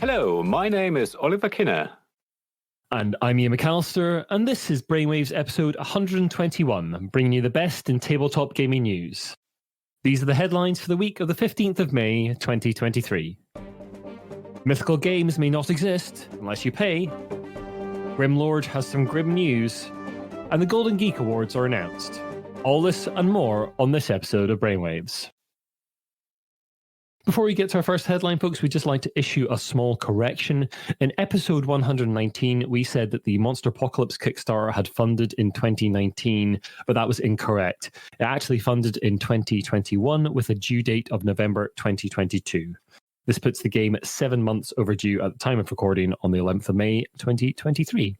Hello, my name is Oliver Kinner. And I'm Ian McAllister, and this is Brainwaves episode 121, bringing you the best in tabletop gaming news. These are the headlines for the week of the 15th of May, 2023. Mythical Games may not exist unless you pay. Grimlord has some grim news, and the Golden Geek Awards are announced. All this and more on this episode of Brainwaves. Before we get to our first headline, folks, we'd just like to issue a small correction. In episode 119, we said that the Monster Apocalypse Kickstarter had funded in 2019, but that was incorrect. It actually funded in 2021 with a due date of November 2022. This puts the game 7 months overdue at the time of recording on the 11th of May 2023.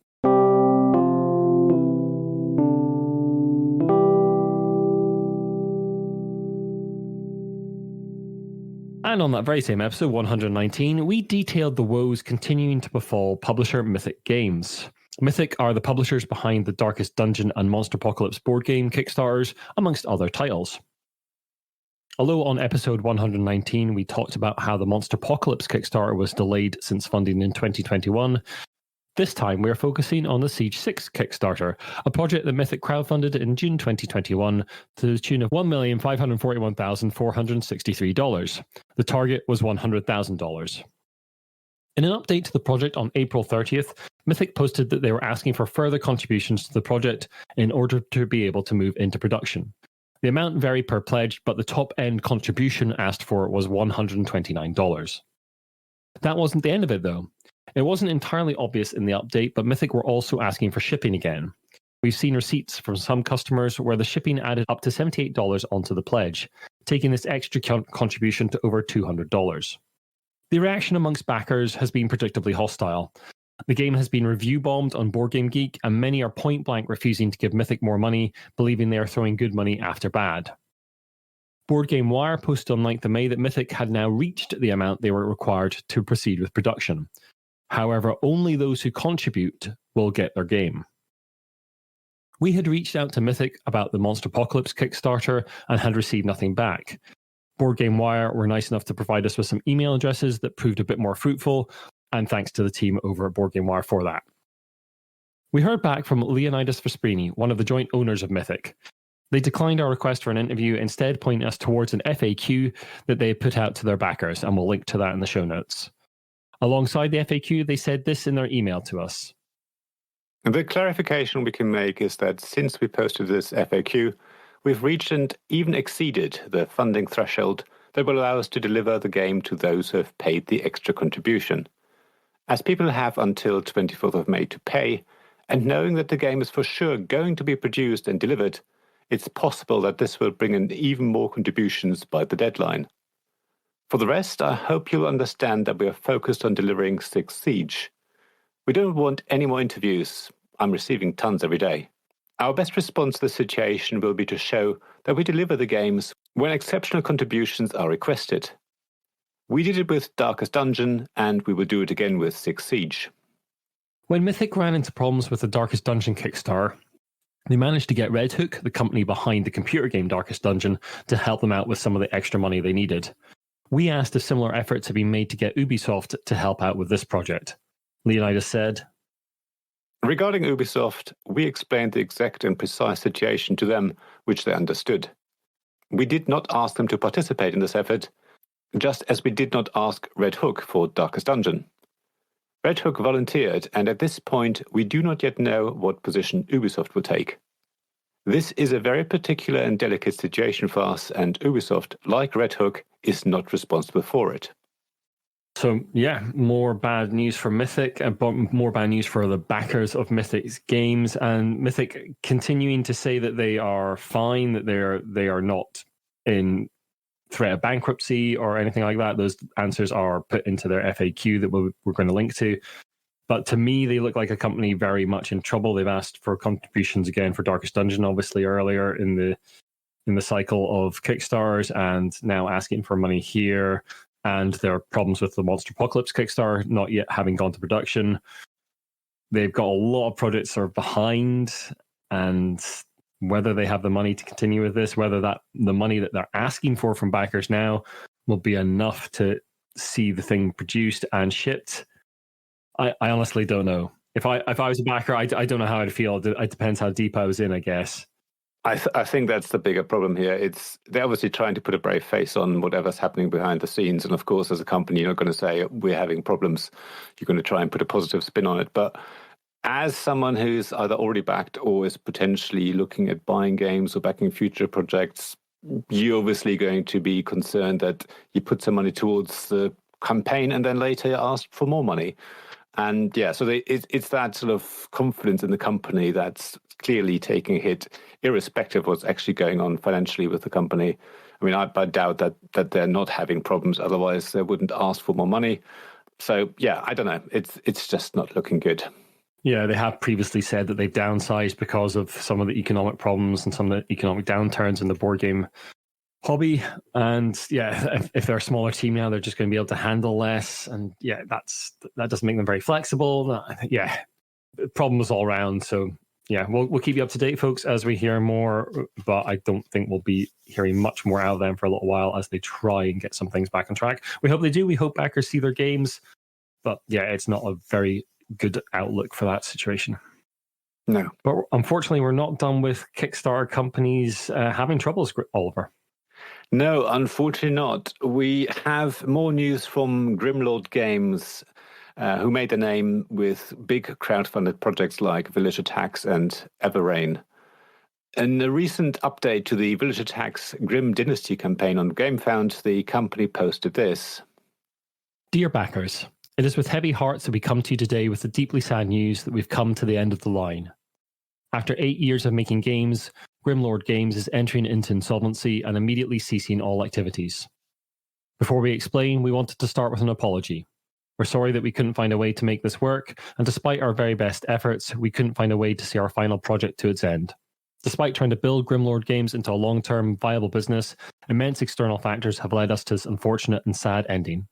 And on that very same episode, 119, we detailed the woes continuing to befall publisher Mythic Games. Mythic are the publishers behind the Darkest Dungeon and Monster Apocalypse board game Kickstarters, amongst other titles. Although on episode 119 we talked about how the Monster Apocalypse Kickstarter was delayed since funding in 2021, this time we are focusing on the Siege 6 Kickstarter, a project that Mythic crowdfunded in June 2021 to the tune of $1,541,463. The target was $100,000. In an update to the project on April 30th, Mythic posted that they were asking for further contributions to the project in order to be able to move into production. The amount varied per pledge, but the top-end contribution asked for was $129. That wasn't the end of it, though. It wasn't entirely obvious in the update, but Mythic were also asking for shipping again. We've seen receipts from some customers where the shipping added up to $78 onto the pledge, taking this extra contribution to over $200. The reaction amongst backers has been predictably hostile. The game has been review bombed on BoardGameGeek, and many are point blank refusing to give Mythic more money, believing they are throwing good money after bad. BoardGameWire posted on 9th of May that Mythic had now reached the amount they were required to proceed with production. However, only those who contribute will get their game. We had reached out to Mythic about the Monster Apocalypse Kickstarter and had received nothing back. BoardGameWire were nice enough to provide us with some email addresses that proved a bit more fruitful, and thanks to the team over at BoardGameWire for that. We heard back from Leonidas Vesperini, one of the joint owners of Mythic. They declined our request for an interview, instead pointing us towards an FAQ that they had put out to their backers, and we'll link to that in the show notes. Alongside the FAQ, they said this in their email to us. The clarification we can make is that since we posted this FAQ, we've reached and even exceeded the funding threshold that will allow us to deliver the game to those who have paid the extra contribution. As people have until 24th of May to pay, and knowing that the game is for sure going to be produced and delivered, it's possible that this will bring in even more contributions by the deadline. For the rest, I hope you'll understand that we are focused on delivering 6 Siege. We don't want any more interviews. I'm receiving tons every day. Our best response to the situation will be to show that we deliver the games when exceptional contributions are requested. We did it with Darkest Dungeon, and we will do it again with 6 Siege. When Mythic ran into problems with the Darkest Dungeon Kickstarter, they managed to get Red Hook, the company behind the computer game Darkest Dungeon, to help them out with some of the extra money they needed. We asked if similar efforts have been made to get Ubisoft to help out with this project. Leonidas said, Regarding Ubisoft, we explained the exact and precise situation to them, which they understood. We did not ask them to participate in this effort, just as we did not ask Red Hook for Darkest Dungeon. Red Hook volunteered, and at this point we do not yet know what position Ubisoft will take. This is a very particular and delicate situation for us, and Ubisoft, like Red Hook, is not responsible for it. So yeah, more bad news for Mythic, but more bad news for the backers of Mythic's games, and Mythic continuing to say that they are fine, that they are not in threat of bankruptcy or anything like that. Those answers are put into their FAQ that we're going to link to. But to me, they look like a company very much in trouble. They've asked for contributions again for Darkest Dungeon, obviously earlier in the cycle of Kickstarters, and now asking for money here. And there are problems with the Monster Apocalypse Kickstarter not yet having gone to production. They've got a lot of projects that are behind, and whether they have the money to continue with this, whether that the money that they're asking for from backers now will be enough to see the thing produced and shipped? I honestly don't know. If I was a backer, I don't know how I'd feel. It depends how deep I was in, I guess. I think that's the bigger problem here. They're obviously trying to put a brave face on whatever's happening behind the scenes. And of course, as a company, you're not going to say we're having problems. You're going to try and put a positive spin on it. But as someone who's either already backed or is potentially looking at buying games or backing future projects, you're obviously going to be concerned that you put some money towards the campaign and then later you're asked for more money. And yeah, so it's that sort of confidence in the company that's clearly taking a hit, irrespective of what's actually going on financially with the company. I mean, I doubt that they're not having problems. Otherwise, they wouldn't ask for more money. So yeah, I don't know. It's just not looking good. Yeah, they have previously said that they've downsized because of some of the economic problems and some of the economic downturns in the board game hobby. And yeah, if they're a smaller team now, they're just going to be able to handle less. And yeah, that doesn't make them very flexible. Yeah, problems all around. So yeah, we'll keep you up to date, folks, as we hear more. But I don't think we'll be hearing much more out of them for a little while as they try and get some things back on track. We hope they do. We hope backers see their games. But yeah, it's not a very good outlook for that situation. No. But unfortunately, we're not done with Kickstarter companies having troubles, Oliver. No, unfortunately not. We have more news from Grimlord Games, who made a name with big crowdfunded projects like Village Attacks and Everrain. In a recent update to the Village Attacks Grim Dynasty campaign on GameFound, the company posted this. Dear backers, it is with heavy hearts that we come to you today with the deeply sad news that we've come to the end of the line. After 8 years of making games, Grimlord Games is entering into insolvency and immediately ceasing all activities. Before we explain, we wanted to start with an apology. We're sorry that we couldn't find a way to make this work, and despite our very best efforts, we couldn't find a way to see our final project to its end. Despite trying to build Grimlord Games into a long-term viable business, immense external factors have led us to this unfortunate and sad ending.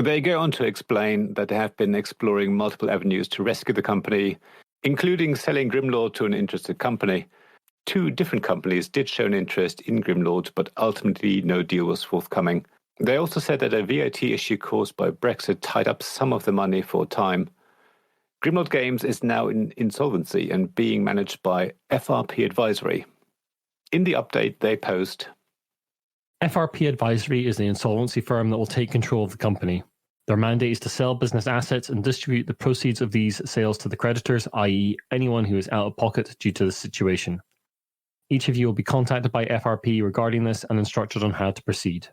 They go on to explain that they have been exploring multiple avenues to rescue the company, including selling Grimlord to an interested company. 2 different companies did show an interest in Grimlord, but ultimately no deal was forthcoming. They also said that a VAT issue caused by Brexit tied up some of the money for a time. Grimlord Games is now in insolvency and being managed by FRP Advisory. In the update, they post, FRP Advisory is the insolvency firm that will take control of the company. Their mandate is to sell business assets and distribute the proceeds of these sales to the creditors, i.e. anyone who is out of pocket due to the situation. Each of you will be contacted by FRP regarding this and instructed on how to proceed.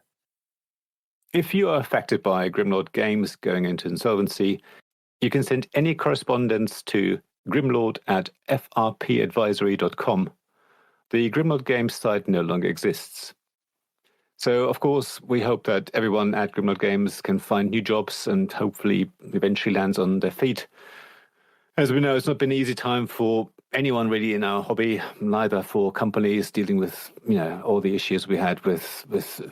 If you are affected by Grimlord Games going into insolvency, you can send any correspondence to grimlord@frpadvisory.com. The Grimlord Games site no longer exists. So, of course, we hope that everyone at Grimlord Games can find new jobs and hopefully eventually lands on their feet. As we know, it's not been an easy time for anyone really in our hobby, neither for companies dealing with, all the issues we had with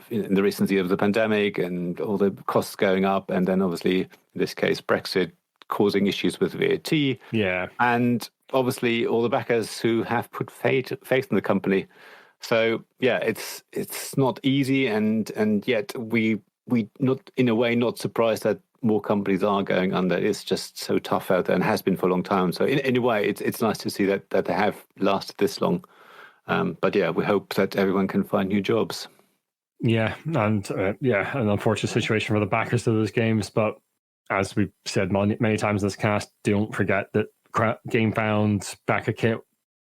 in the recency of the pandemic and all the costs going up. And then obviously, in this case, Brexit causing issues with VAT. Yeah. And obviously all the backers who have put faith in the company. So yeah, it's not easy, and yet we not in a way not surprised that more companies are going under. It's just so tough out there and has been for a long time. So in a way, it's nice to see that they have lasted this long. But yeah, we hope that everyone can find new jobs. Yeah, and an unfortunate situation for the backers of those games. But as we've said many times in this cast, don't forget that GameFound, Back a Kit,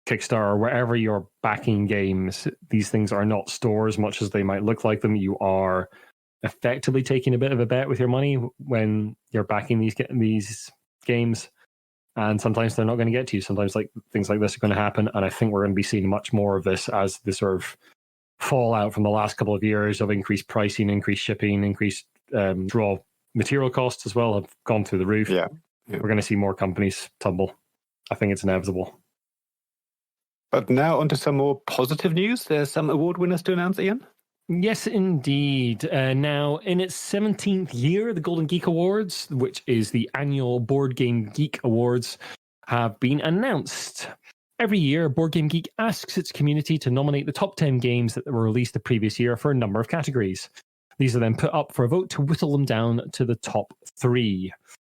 Kickstarter, wherever you're backing games, these things are not stores, much as they might look like them. You are effectively taking a bit of a bet with your money when you're backing these games, and sometimes they're not going to get to you. Sometimes things like this are going to happen, and I think we're going to be seeing much more of this as the sort of fallout from the last couple of years of increased pricing, increased shipping, increased raw material costs as well have gone through the roof. Yeah. We're going to see more companies tumble. I think it's inevitable. But now onto some more positive news. There's some award winners to announce, Ian. Yes, indeed. Now, in its 17th year, the Golden Geek Awards, which is the annual Board Game Geek Awards, have been announced. Every year, Board Game Geek asks its community to nominate the top 10 games that were released the previous year for a number of categories. These are then put up for a vote to whittle them down to the top 3.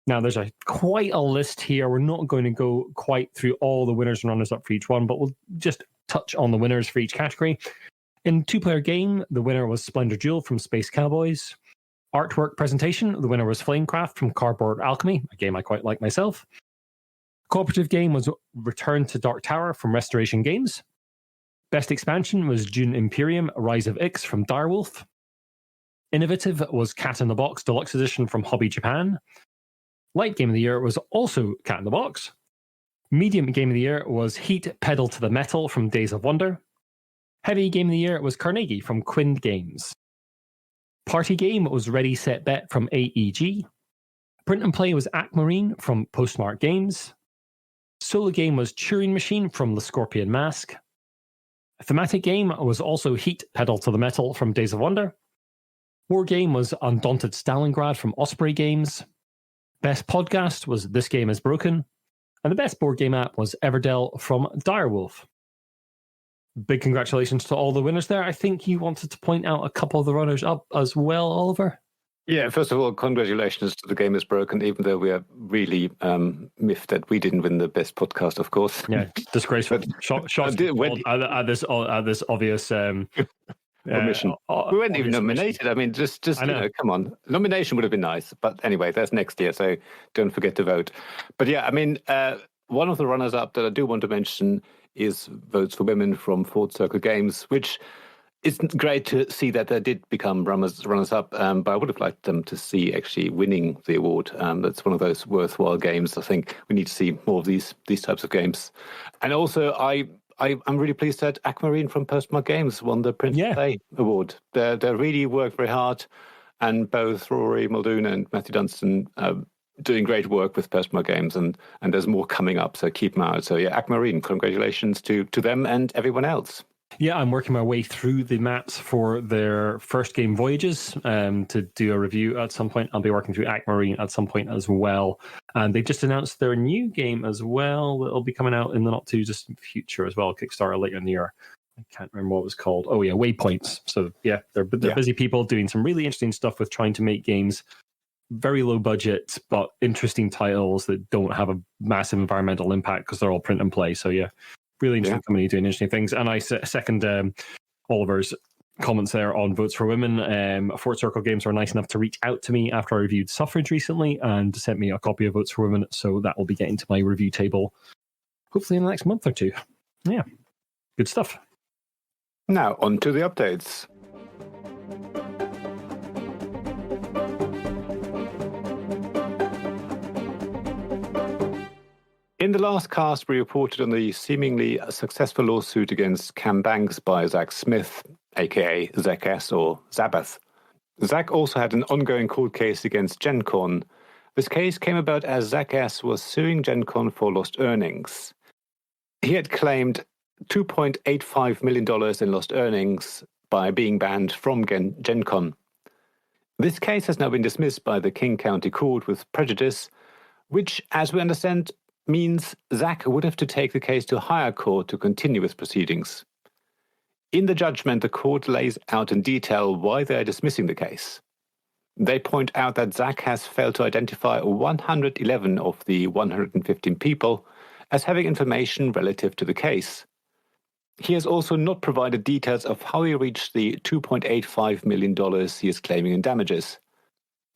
Now, there's quite a list here. We're not going to go quite through all the winners and runners-up for each one, but we'll just touch on the winners for each category. In two-player game, the winner was Splendor Duel from Space Cowboys. Artwork presentation, the winner was Flamecraft from Cardboard Alchemy, a game I quite like myself. Cooperative game was Return to Dark Tower from Restoration Games. Best expansion was Dune Imperium, Rise of Ix from Direwolf. Innovative was Cat in the Box Deluxe Edition from Hobby Japan. Light Game of the Year was also Cat in the Box. Medium Game of the Year was Heat Pedal to the Metal from Days of Wonder. Heavy Game of the Year was Carnegie from Quind Games. Party Game was Ready Set Bet from AEG. Print and Play was Aquamarine from Postmark Games. Solo Game was Turing Machine from The Scorpion Mask. Thematic Game was also Heat Pedal to the Metal from Days of Wonder. War Game was Undaunted Stalingrad from Osprey Games. Best Podcast was This Game is Broken. And the best board game app was Everdell from Direwolf. Big congratulations to all the winners there. I think you wanted to point out a couple of the runners up as well, Oliver. Yeah, first of all, congratulations to The Game is Broken, even though we are really miffed that we didn't win the best podcast, of course. Yeah, disgraceful. Shots at this obvious omission. We weren't even nominated. I mean, just come on. Nomination would have been nice. But anyway, that's next year, so don't forget to vote. But yeah, I mean, one of the runners-up that I do want to mention is Votes for Women from Fourth Circle Games, which is great to see that they did become runners-up, but I would have liked them to see actually winning the award. That's one of those worthwhile games. I think we need to see more of these types of games. And also, I'm really pleased that Aquamarine from Postmark Games won the Print and Play award. They really worked very hard, and both Rory Muldoon and Matthew Dunstan doing great work with Postmark Games, and there's more coming up, so keep them out. So yeah, Aquamarine, congratulations to them and everyone else. Yeah, I'm working my way through the maps for their first game Voyages to do a review at some point. I'll be working through Aquamarine at some point as well. And they've just announced their new game as well that'll be coming out in the not too distant future as well, Kickstarter later in the year. I can't remember what it was called. Oh yeah, Waypoints. So yeah, they're busy people doing some really interesting stuff with trying to make games very low budget, but interesting titles that don't have a massive environmental impact because they're all print and play. So yeah, really interesting company doing interesting things. And I second Oliver's comments there on Votes for Women. Fourth Circle Games were nice enough to reach out to me after I reviewed Suffrage recently and sent me a copy of Votes for Women. So that will be getting to my review table hopefully in the next month or two. Yeah, good stuff. Now on to the updates. In the last cast, we reported on the seemingly successful lawsuit against Cam Banks by Zach Smith, aka Zach S. or Zabbath. Zach also had an ongoing court case against Gen Con. This case came about as Zach S. was suing Gen Con for lost earnings. He had claimed $2.85 million in lost earnings by being banned from Gen Con. This case has now been dismissed by the King County Court with prejudice, which, as we understand, means Zach would have to take the case to a higher court to continue with proceedings. In the judgment, the court lays out in detail why they are dismissing the case. They point out that Zach has failed to identify 111 of the 115 people as having information relative to the case. He has also not provided details of how he reached the $2.85 million he is claiming in damages.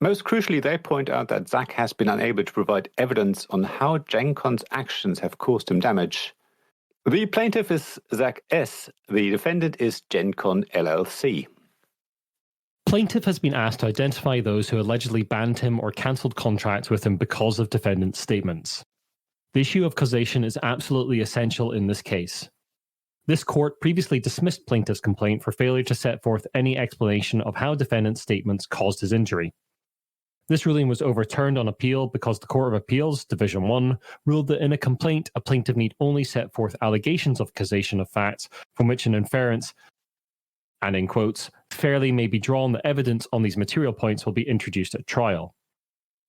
Most crucially, they point out that Zach has been unable to provide evidence on how Gen Con's actions have caused him damage. The plaintiff is Zach S. The defendant is Gen Con LLC. Plaintiff has been asked to identify those who allegedly banned him or cancelled contracts with him because of defendant's statements. The issue of causation is absolutely essential in this case. This court previously dismissed plaintiff's complaint for failure to set forth any explanation of how defendant's statements caused his injury. This ruling was overturned on appeal because the Court of Appeals, Division 1, ruled that in a complaint, a plaintiff need only set forth allegations of causation of facts from which an inference, and in quotes, fairly may be drawn that evidence on these material points will be introduced at trial.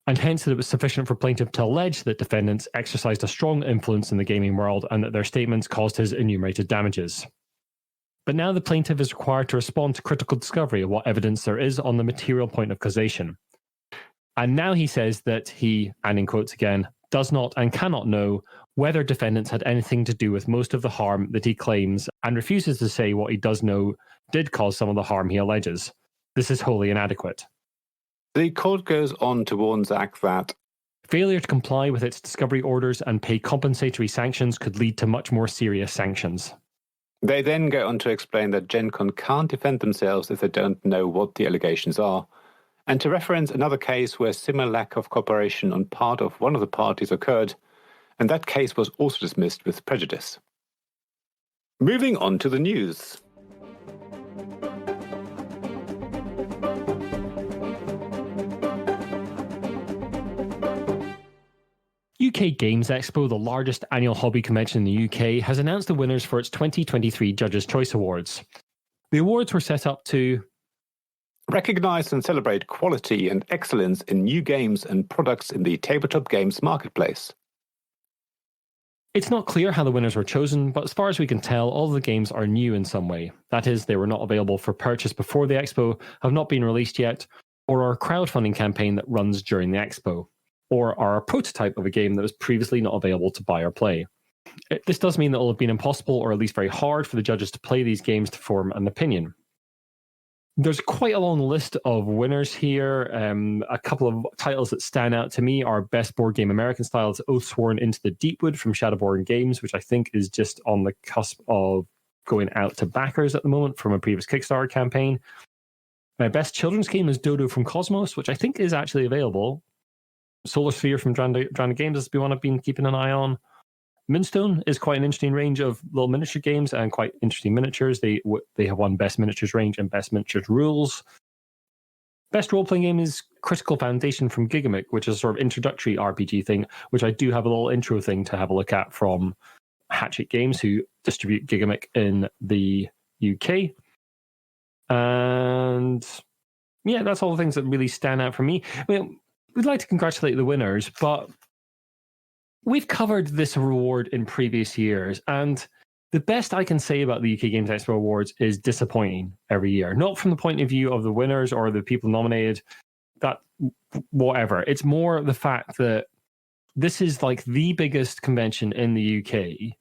And hence that it was sufficient for plaintiff to allege that defendants exercised a strong influence in the gaming world and that their statements caused his enumerated damages. But now the plaintiff is required to respond to critical discovery of what evidence there is on the material point of causation. And now he says that he, and in quotes again, does not and cannot know whether defendants had anything to do with most of the harm that he claims, and refuses to say what he does know did cause some of the harm he alleges. This is wholly inadequate. The court goes on to warn Zach that failure to comply with its discovery orders and pay compensatory sanctions could lead to much more serious sanctions. They then go on to explain that Gen Con can't defend themselves if they don't know what the allegations are, and to reference another case where similar lack of cooperation on part of one of the parties occurred, and that case was also dismissed with prejudice. Moving on to the news. UK Games Expo, the largest annual hobby convention in the UK, has announced the winners for its 2023 Judges' Choice Awards. The awards were set up to recognise and celebrate quality and excellence in new games and products in the tabletop games marketplace. It's not clear how the winners were chosen, but as far as we can tell, all of the games are new in some way. That is, they were not available for purchase before the expo, have not been released yet, or are a crowdfunding campaign that runs during the expo, or are a prototype of a game that was previously not available to buy or play. This does mean that it will have been impossible, or at least very hard, for the judges to play these games to form an opinion. There's quite a long list of winners here. A couple of titles that stand out to me are Best Board Game American Style's Oathsworn Into the Deepwood from Shadowborn Games, which I think is just on the cusp of going out to backers at the moment from a previous Kickstarter campaign. Best Children's Game is Dodo from Cosmos, which I think is actually available. Solar Sphere from Dranda Games has been one I've been keeping an eye on. Moonstone is quite an interesting range of little miniature games and quite interesting miniatures. They have won Best Miniatures Range and Best Miniatures Rules. Best role-playing game is Critical Foundation from Gigamic, which is a sort of introductory RPG thing, which I do have a little intro thing to have a look at from Hatchet Games, who distribute Gigamic in the UK. And yeah, that's all the things that really stand out for me. I mean, we'd like to congratulate the winners, but we've covered this award in previous years, and the best I can say about the UK Games Expo Awards is disappointing every year. Not from the point of view of the winners or the people nominated, that whatever. It's more the fact that this is like the biggest convention in the UK,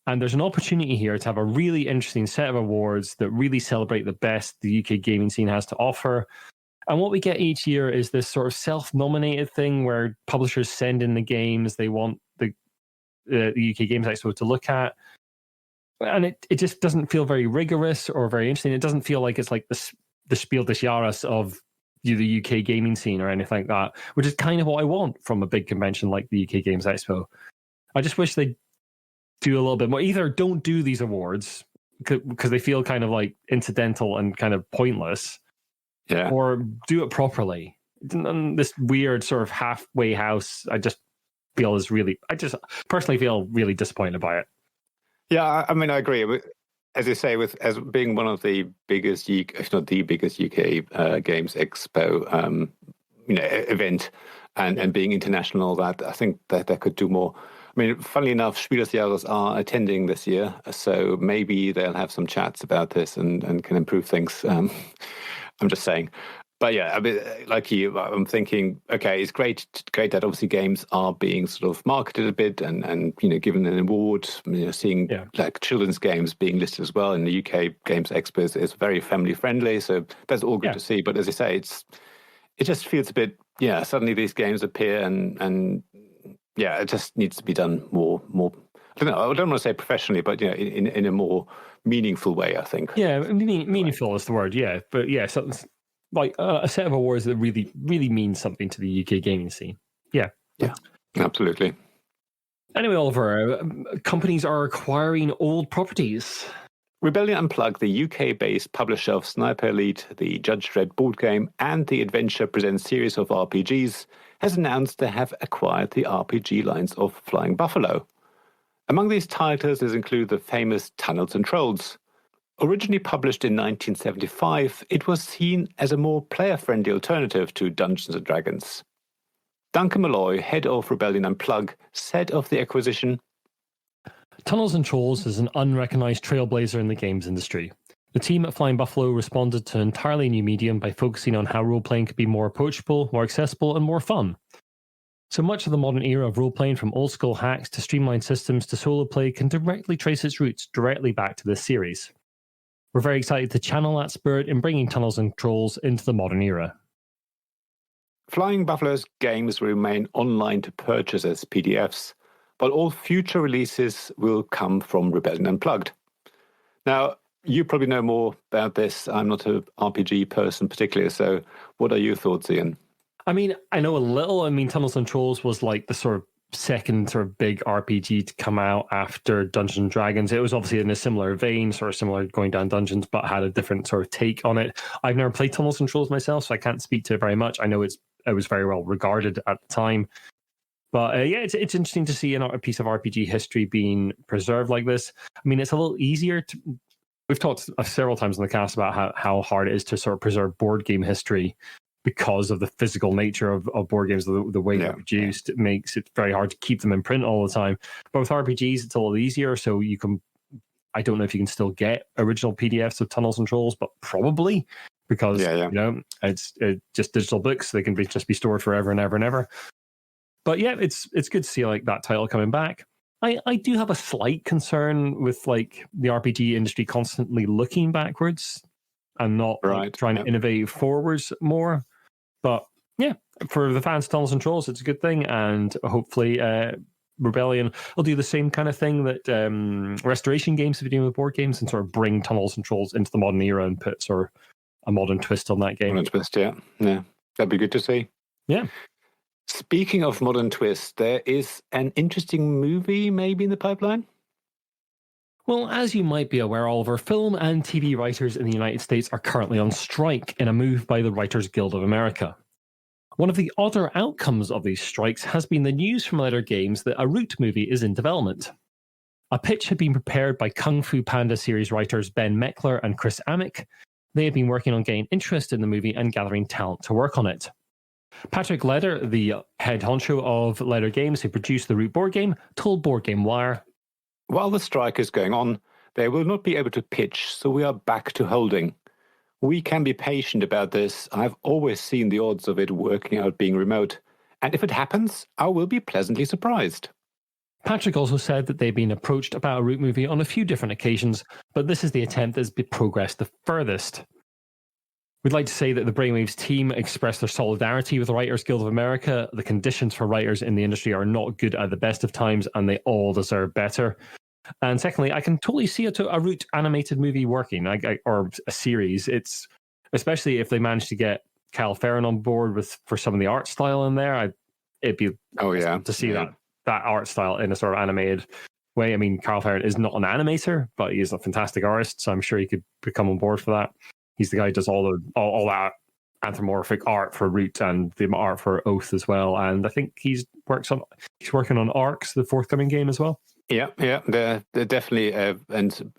and there's an opportunity here to have a really interesting set of awards that really celebrate the best the UK gaming scene has to offer. And what we get each year is this sort of self-nominated thing where publishers send in the games they want the UK Games Expo to look at. And it just doesn't feel very rigorous or very interesting. It doesn't feel like it's like the Spiel des Jahres of the UK gaming scene or anything like that, which is kind of what I want from a big convention like the UK Games Expo. I just wish they'd do a little bit more. Either don't do these awards because they feel kind of like incidental and kind of pointless, yeah, or do it properly. This weird sort of halfway house, I just personally feel really disappointed by it. Yeah, I mean, I agree. As you say, as being one of the biggest, if not the biggest UK Games Expo, event, and being international, that I think that they could do more. I mean, funnily enough, Spiel des Jahres are attending this year, so maybe they'll have some chats about this and can improve things. I'm just saying. But yeah, I mean, like you, I'm thinking, okay, it's great that obviously games are being sort of marketed a bit and given an award. Seeing like children's games being listed as well in the UK Games Expo is very family friendly, so that's all good to see. But as I say, it just feels a bit, suddenly these games appear and it just needs to be done more. I don't know. I don't want to say professionally, but in a more meaningful way, I think. Yeah, meaningful is the word. Yeah, but something like a set of awards that really, really means something to the UK gaming scene. Yeah, absolutely. Anyway, Oliver, companies are acquiring old properties. Rebellion Unplugged, the UK-based publisher of Sniper Elite, the Judge Dredd board game, and the Adventure Presents series of RPGs, has announced they have acquired the RPG lines of Flying Buffalo. Among these titles include the famous Tunnels and Trolls. Originally published in 1975, it was seen as a more player-friendly alternative to Dungeons & Dragons. Duncan Malloy, head of Rebellion Unplugged, said of the acquisition, Tunnels and Trolls is an unrecognized trailblazer in the games industry. The team at Flying Buffalo responded to an entirely new medium by focusing on how role-playing could be more approachable, more accessible, and more fun. So much of the modern era of role-playing, from old-school hacks to streamlined systems to solo play, can directly trace its roots directly back to this series. We're very excited to channel that spirit in bringing Tunnels and Trolls into the modern era. Flying Buffalo's games remain online to purchase as PDFs, but all future releases will come from Rebellion Unplugged. Now, you probably know more about this. I'm not an RPG person particularly, so what are your thoughts, Ian? I mean, I know a little. I mean, Tunnels and Trolls was like the sort of second sort of big RPG to come out after Dungeons and Dragons. It was obviously in a similar vein, sort of similar going down dungeons, but had a different sort of take on it. I've never played Tunnels and Trolls myself, so I can't speak to it very much. I know it was very well regarded at the time. But yeah, it's interesting to see a piece of RPG history being preserved like this. I mean, it's a little easier to... We've talked several times in the cast about how hard it is to sort of preserve board game history because of the physical nature of board games, the way they're produced. It makes it very hard to keep them in print all the time. But with RPGs, it's a little easier. So you can... I don't know if you can still get original PDFs of Tunnels and Trolls, but probably, because you know, it's just digital books. They can just be stored forever and ever and ever. But yeah, it's good to see like that title coming back. I do have a slight concern with like the RPG industry constantly looking backwards and not trying to innovate forwards more. But yeah, for the fans of Tunnels and Trolls, it's a good thing, and hopefully Rebellion will do the same kind of thing that Restoration Games have been doing with board games, and sort of bring Tunnels and Trolls into the modern era and put sort of a modern twist on that game. Modern twist, yeah. That'd be good to see. Yeah. Speaking of modern twists, there is an interesting movie maybe in the pipeline? Well, as you might be aware, Oliver, film and TV writers in the United States are currently on strike in a move by the Writers Guild of America. One of the odder outcomes of these strikes has been the news from Letter Games that a Root movie is in development. A pitch had been prepared by Kung Fu Panda series writers Ben Meckler and Chris Amick. They had been working on getting interest in the movie and gathering talent to work on it. Patrick Leder, the head honcho of Letter Games, who produced the Root board game, told Board Game Wire, "While the strike is going on, they will not be able to pitch, so we are back to holding. We can be patient about this. I've always seen the odds of it working out being remote, and if it happens, I will be pleasantly surprised." Patrick also said that they've been approached about a Root movie on a few different occasions, but this is the attempt that's been progressed the furthest. We'd like to say that the Brainwaves team expressed their solidarity with the Writers Guild of America. The conditions for writers in the industry are not good at the best of times, and they all deserve better. And secondly, I can totally see a Root animated movie working, or a series. It's especially if they manage to get Kyle Ferrin on board for some of the art style in there. It'd be awesome to see that art style in a sort of animated way. I mean, Kyle Ferrin is not an animator, but he's a fantastic artist, so I'm sure he could come on board for that. He's the guy who does all that anthropomorphic art for Root and the art for Oath as well. And I think he's working on Arcs, the forthcoming game as well. Yeah, they're definitely and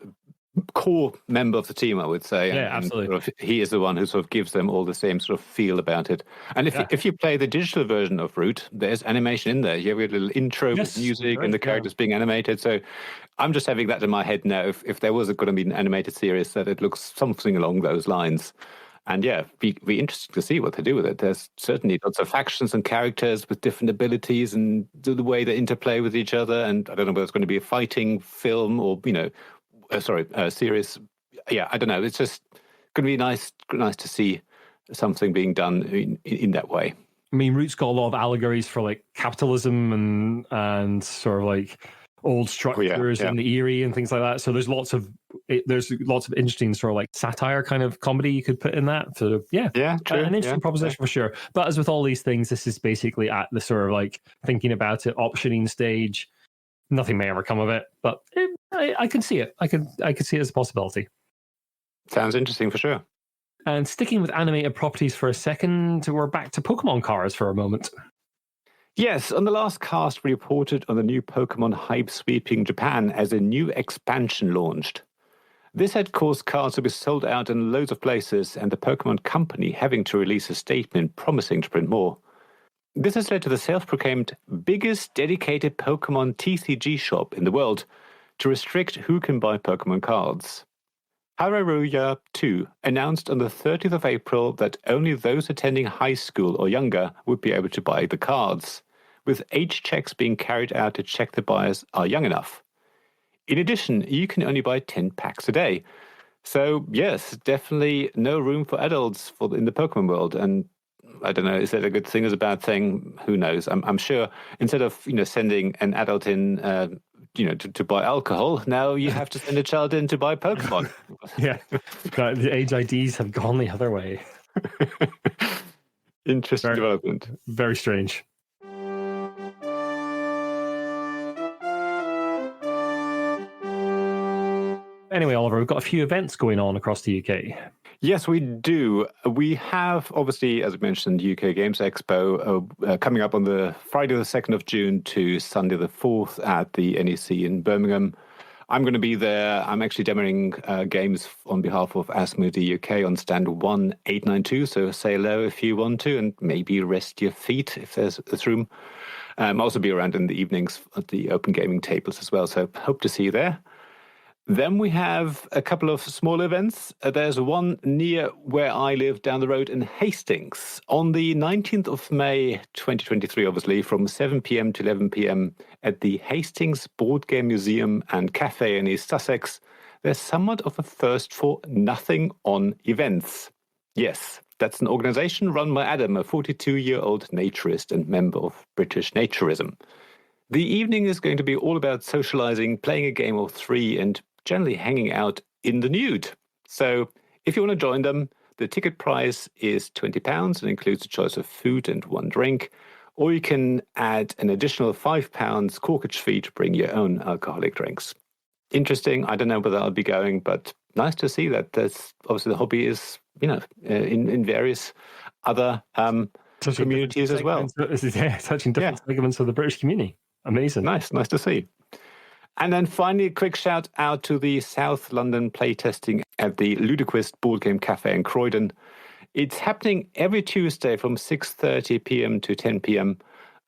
core member of the team, I would say. Yeah, absolutely. And he is the one who sort of gives them all the same sort of feel about it. And if you play the digital version of Root, there's animation in there. You have a little intro with music and the characters being animated. So I'm just having that in my head now. If there was going to be an animated series, that it looks something along those lines. And yeah, be interesting to see what they do with it. There's certainly lots of factions and characters with different abilities and the way they interplay with each other. And I don't know whether it's going to be a fighting film or, series. Yeah, I don't know. It's just going to be nice to see something being done in that way. I mean, Root's got a lot of allegories for like capitalism and sort of like old structures and the eerie and things like that. So there's lots of interesting sort of like satire kind of comedy you could put in that. So true. An interesting proposition for sure. But as with all these things, this is basically at the sort of like thinking about it, optioning stage. Nothing may ever come of it, but I can see it. I can see it as a possibility. Sounds interesting for sure. And sticking with animated properties for a second, we're back to Pokemon cards for a moment. Yes, on the last cast, we reported on the new Pokemon hype sweeping Japan as a new expansion launched. This had caused cards to be sold out in loads of places, and the Pokemon company having to release a statement promising to print more. This has led to the self-proclaimed biggest dedicated Pokemon TCG shop in the world to restrict who can buy Pokemon cards. Hararuya 2 announced on the 30th of April that only those attending high school or younger would be able to buy the cards, with age checks being carried out to check the buyers are young enough. In addition, you can only buy 10 packs a day. So, yes, definitely no room for adults in the Pokemon world. And I don't know, is that a good thing or a bad thing? Who knows? I'm sure instead of sending an adult in to buy alcohol, now you have to send a child in to buy Pokemon. Yeah, the age IDs have gone the other way. Interesting development. Very strange. Anyway, Oliver, we've got a few events going on across the UK. Yes, we do. We have, obviously, as I mentioned, UK Games Expo coming up on the Friday the 2nd of June to Sunday the 4th at the NEC in Birmingham. I'm going to be there. I'm actually demoing games on behalf of Asmodee UK on stand 1892, so say hello if you want to, and maybe rest your feet if there's room. I'll also be around in the evenings at the open gaming tables as well, so hope to see you there. Then we have a couple of small events. There's one near where I live down the road in Hastings. On the 19th of May 2023, obviously, from 7 p.m. to 11 p.m. at the Hastings Board Game Museum and Cafe in East Sussex, there's somewhat of a first for Nothing On events. Yes, that's an organisation run by Adam, a 42-year-old naturist and member of British Naturism. The evening is going to be all about socialising, playing a game of three, and generally hanging out in the nude. So if you want to join them, the ticket price is £20 and includes a choice of food and one drink, or you can add an additional £5 corkage fee to bring your own alcoholic drinks. Interesting. I don't know whether I'll be going, but nice to see that there's obviously the hobby is, in various other communities as well. Touching different segments of the British community. Amazing. Nice to see. And then finally, a quick shout out to the South London playtesting at the Ludicrous Board Game Cafe in Croydon. It's happening every Tuesday from 6:30 p.m. to 10 p.m.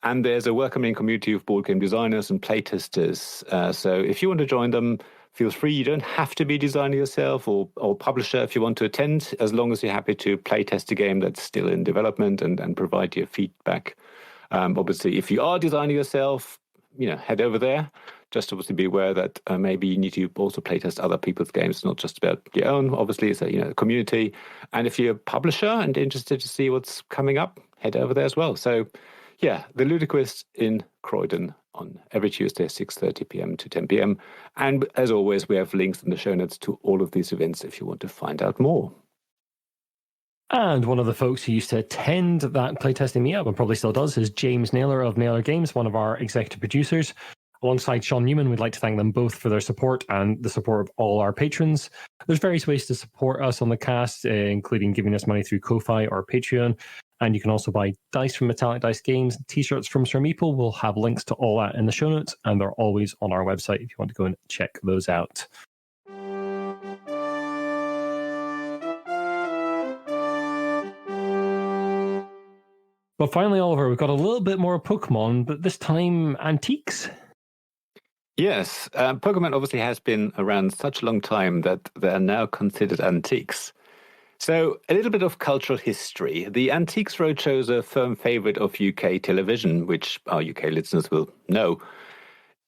And there's a welcoming community of board game designers and playtesters. So if you want to join them, feel free. You don't have to be a designer yourself or publisher if you want to attend, as long as you're happy to playtest a game that's still in development and provide your feedback. Obviously, if you are designing yourself, head over there. Just obviously be aware that maybe you need to also playtest other people's games, not just about your own. Obviously, it's a community. And if you're a publisher and interested to see what's coming up, head over there as well. So, yeah, the Ludicrous in Croydon on every Tuesday, 6:30 p.m. to 10 p.m. And as always, we have links in the show notes to all of these events if you want to find out more. And one of the folks who used to attend that playtesting meetup, and probably still does, is James Naylor of Naylor Games, one of our executive producers. Alongside Sean Newman, we'd like to thank them both for their support and the support of all our patrons. There's various ways to support us on the cast, including giving us money through Ko-Fi or Patreon. And you can also buy dice from Metallic Dice Games, t-shirts from Sir Meeple. We'll have links to all that in the show notes, and they're always on our website if you want to go and check those out. But finally, Oliver, we've got a little bit more Pokemon, but this time antiques. Yes, Pokemon obviously has been around such a long time that they are now considered antiques. So a little bit of cultural history. The Antiques Roadshow is a firm favourite of UK television, which our UK listeners will know.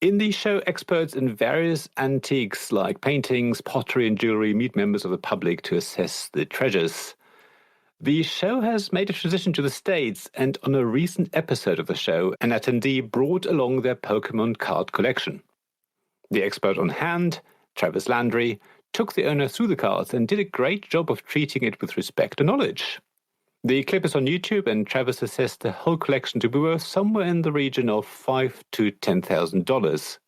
In the show, experts in various antiques like paintings, pottery and jewellery meet members of the public to assess the treasures. The show has made a transition to the States, and on a recent episode of the show, an attendee brought along their Pokemon card collection. The expert on hand, Travis Landry, took the owner through the cards and did a great job of treating it with respect and knowledge. The clip is on YouTube, and Travis assessed the whole collection to be worth somewhere in the region of $5,000 to $10,000.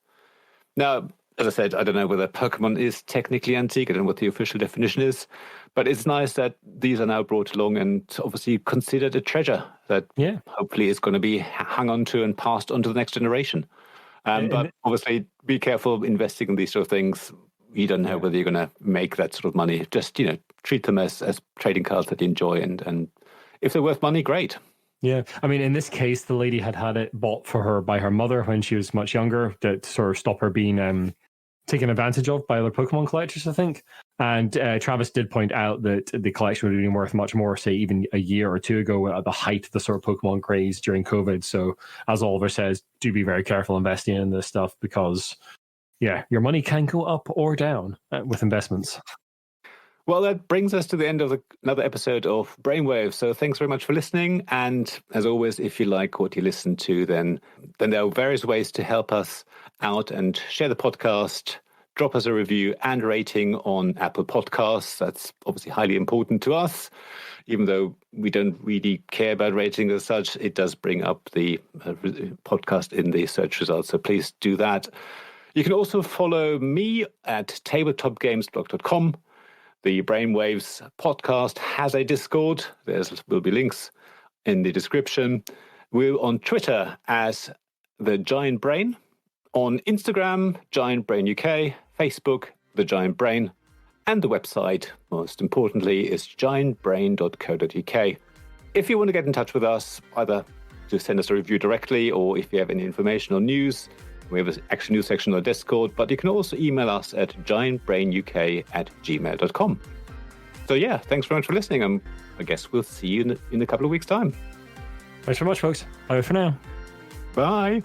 Now, as I said, I don't know whether Pokemon is technically antique. I don't know what the official definition is, but it's nice that these are now brought along and obviously considered a treasure that hopefully is going to be hung on to and passed on to the next generation. But obviously, be careful investing in these sort of things. You don't know whether you're going to make that sort of money. Just, treat them as trading cards that you enjoy. And if they're worth money, great. Yeah. I mean, in this case, the lady had it bought for her by her mother when she was much younger to sort of stop her being taken advantage of by other Pokemon collectors, I think. And Travis did point out that the collection would have been worth much more, say, even a year or two ago at the height of the sort of Pokemon craze during COVID. So, as Oliver says, do be very careful investing in this stuff because, yeah, your money can go up or down with investments. Well, that brings us to the end of another episode of Brainwaves. So thanks very much for listening. And as always, if you like what you listen to, then there are various ways to help us out and share the podcast, drop us a review and rating on Apple Podcasts. That's obviously highly important to us. Even though we don't really care about ratings as such, it does bring up the podcast in the search results. So please do that. You can also follow me at tabletopgamesblog.com. The Brainwaves podcast has a Discord. There will be links in the description. We're on Twitter as The Giant Brain, on Instagram, Giant Brain UK, Facebook, The Giant Brain, and the website, most importantly, is giantbrain.co.uk. If you want to get in touch with us, either to send us a review directly or if you have any information or news, we have an actual news section on Discord, but you can also email us at giantbrainuk@gmail.com. So yeah, thanks very much for listening. I guess we'll see you in a couple of weeks' time. Thanks very much, folks. Bye for now. Bye.